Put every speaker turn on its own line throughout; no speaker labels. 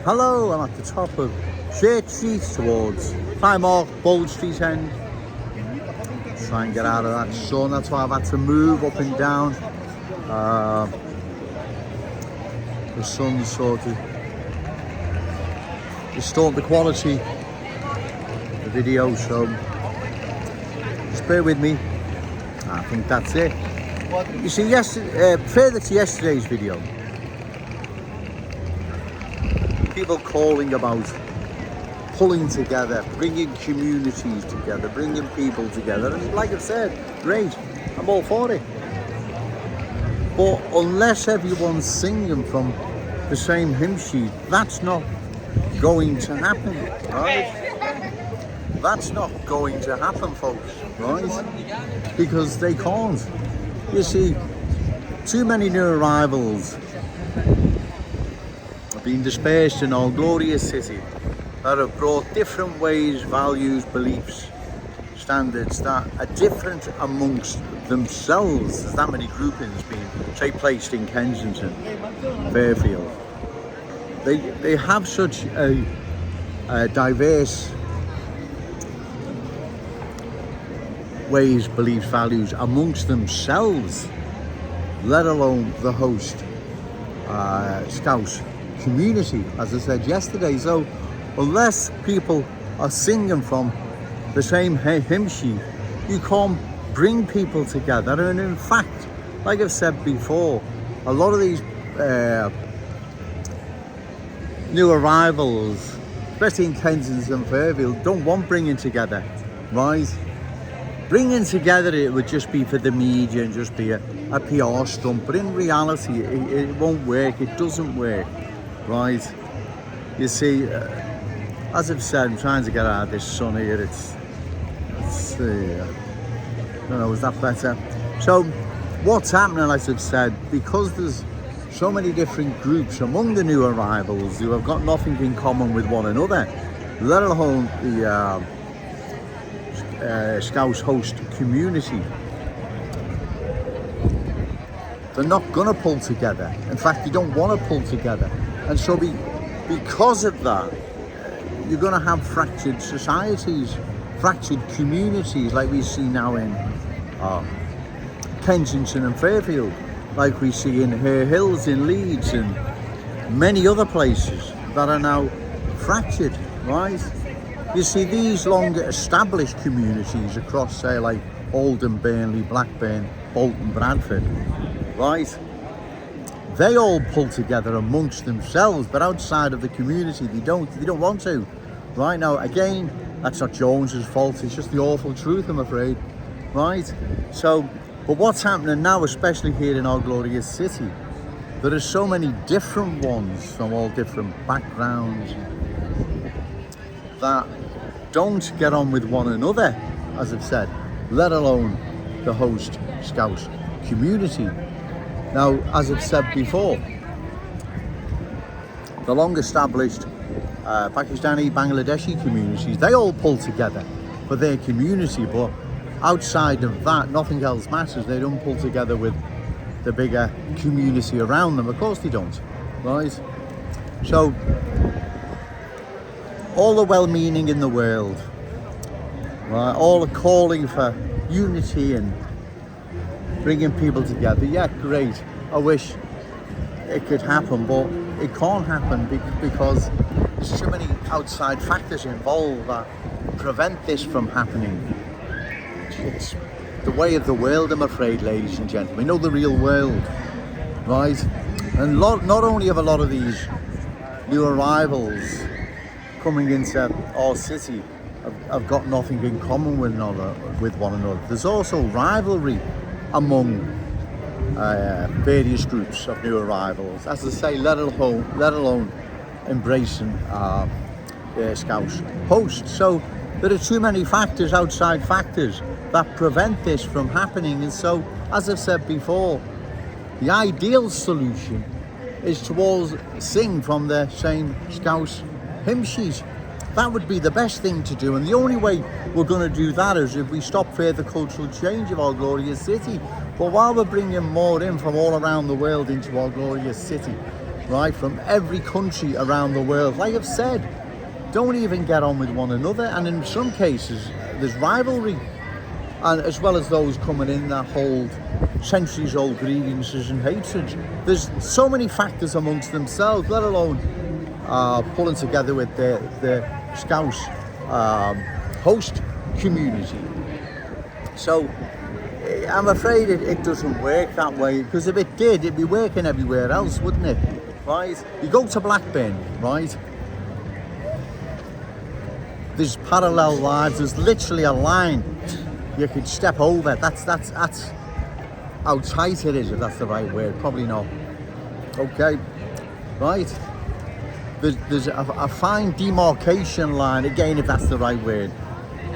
Hello, I'm at the top of Church Street towards Primark, Bold Street end. Try and get out of that sun, that's why I've had to move up and down. The sun's sort of distorting the quality of the video, so just bear with me. I think that's it. You see, further to yesterday's video, people calling about pulling together, bringing communities together, bringing people together, and like I've said, great, I'm all for it. But unless everyone's singing from the same hymn sheet, that's not going to happen, right? That's not going to happen, folks, right? Because they can't. You see, too many new arrivals have been dispersed in our glorious city that have brought different ways, values, beliefs, standards that are different amongst themselves. There's that many groupings being, say, placed in Kensington and Fairfield. They have such a diverse ways, beliefs, values amongst themselves, let alone the host Scouse community, as I said yesterday. So unless people are singing from the same hymn sheet, you can't bring people together. And in fact, like I've said before, a lot of these new arrivals, especially in Kensington and Fairfield, don't want bringing together, right? Bringing together, it would just be for the media and just be a PR stunt, but in reality it won't work. It doesn't work, right? You see, as I've said, I'm trying to get out of this sun here. It's I don't know, is that better? So what's happening, as I've said, because there's so many different groups among the new arrivals who have got nothing in common with one another, let alone the Scouse host community, they're not going to pull together. In fact, they don't want to pull together. And so because of that, you're going to have fractured societies, fractured communities, like we see now in Kensington and Fairfield, like we see in Hare Hills in Leeds and many other places that are now fractured, right? You see, these longer established communities across, say, like Oldham, Burnley, Blackburn, Bolton, Bradford, right? They all pull together amongst themselves, but outside of the community, they don't want to. Right now, again, that's not Jones's fault. It's just the awful truth, I'm afraid, right? So, but what's happening now, especially here in our glorious city, there are so many different ones from all different backgrounds that don't get on with one another, as I've said, let alone the host Scouse community. Now, as I've said before, the long established Pakistani, Bangladeshi communities, they all pull together for their community, but outside of that, nothing else matters. They don't pull together with the bigger community around them. Of course they don't, right? So, all the well-meaning in the world, right? All the calling for unity and bringing people together, yeah, great. I wish it could happen, but it can't happen because there's too many outside factors involved that prevent this from happening. It's the way of the world, I'm afraid, ladies and gentlemen. We know the real world, right? And not only have a lot of these new arrivals coming into our city have got nothing in common with one another. There's also rivalry among various groups of new arrivals, as I say, let alone embracing Scouse host. So there are too many factors, outside factors, that prevent this from happening. And so, as I've said before, the ideal solution is to all sing from the same Scouse hymn sheet. That would be the best thing to do, and the only way we're going to do that is if we stop further cultural change of our glorious city. But while we're bringing more in from all around the world into our glorious city, right, from every country around the world. Like I've said, don't even get on with one another, and in some cases there's rivalry, and as well as those coming in that hold centuries old grievances and hatred. There's so many factors amongst themselves, let alone pulling together with the Scouse host community. So I'm afraid it doesn't work that way, because if it did, it'd be working everywhere else, wouldn't it? Right? You go to Blackburn, right? There's parallel lives. There's literally a line you could step over. That's how tight it is, if that's the right word. Probably not. Okay, right? There's a fine demarcation line, again, if that's the right word,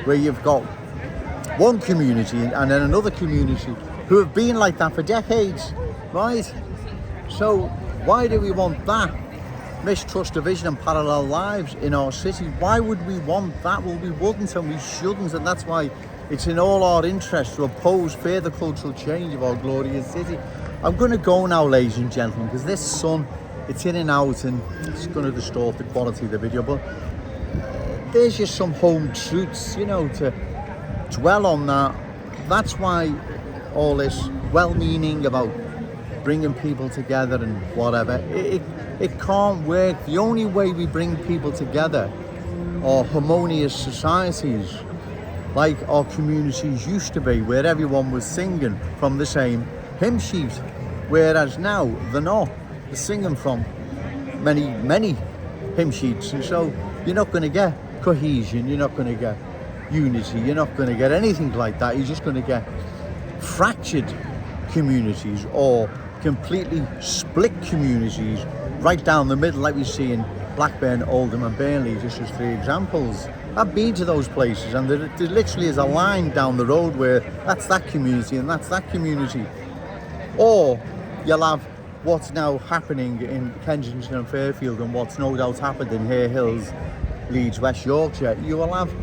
where you've got one community and then another community who have been like that for decades, right? So why do we want that mistrust, division and parallel lives in our city? Why would we want that? Well, we wouldn't and we shouldn't, and that's why it's in all our interest to oppose further cultural change of our glorious city. I'm going to go now, ladies and gentlemen, because this sun, it's in and out and it's going to distort the quality of the video, but there's just some home truths, you know, to dwell on that. That's why all this well-meaning about bringing people together and whatever, it can't work. The only way we bring people together are harmonious societies, like our communities used to be, where everyone was singing from the same hymn sheet, whereas now they're not. They're singing from many hymn sheets, and so you're not going to get cohesion, you're not going to get unity, you're not going to get anything like that. You're just going to get fractured communities or completely split communities right down the middle, like we see in Blackburn, Oldham and Burnley, just as 3 examples. I've been to those places, and there literally is a line down the road where that's that community and that's that community. Or you'll have what's now happening in Kensington and Fairfield, and what's no doubt happened in Hare Hills, Leeds, West Yorkshire. You will have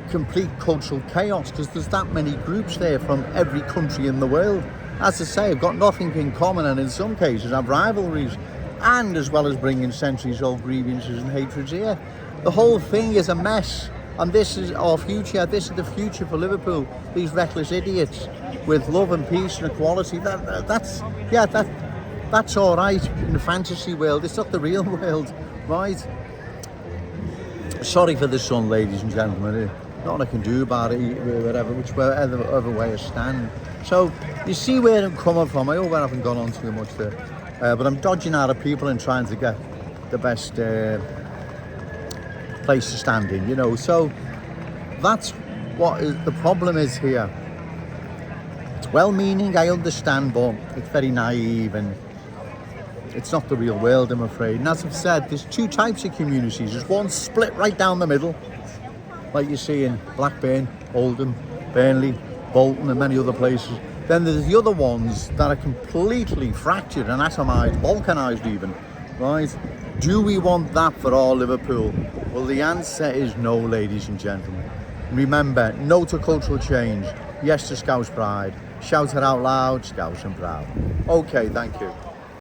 complete cultural chaos, because there's that many groups there from every country in the world. As I say, have got nothing in common, and in some cases have rivalries, and as well as bringing centuries old grievances and hatreds here. The whole thing is a mess, and this is our future. This is the future for Liverpool. These reckless idiots with love and peace and equality. That's all right in the fantasy world. It's not the real world, right? Sorry for the sun, ladies and gentlemen. Nothing I can do about it, whichever way I stand. So you see where I'm coming from. I hope I haven't gone on too much there, but I'm dodging out of people and trying to get the best place to stand in, you know. So that's what the problem is here. It's well-meaning, I understand, but it's very naive, and it's not the real world, I'm afraid. And as I've said, there's 2 types of communities. There's one split right down the middle, like you see in Blackburn, Oldham, Burnley, Bolton and many other places. Then there's the other ones that are completely fractured and atomised, balkanised even, right? Do we want that for our Liverpool? Well, the answer is no, ladies and gentlemen. Remember, no to cultural change, yes to Scouse pride. Shout it out loud, Scouse and proud. Okay, thank you.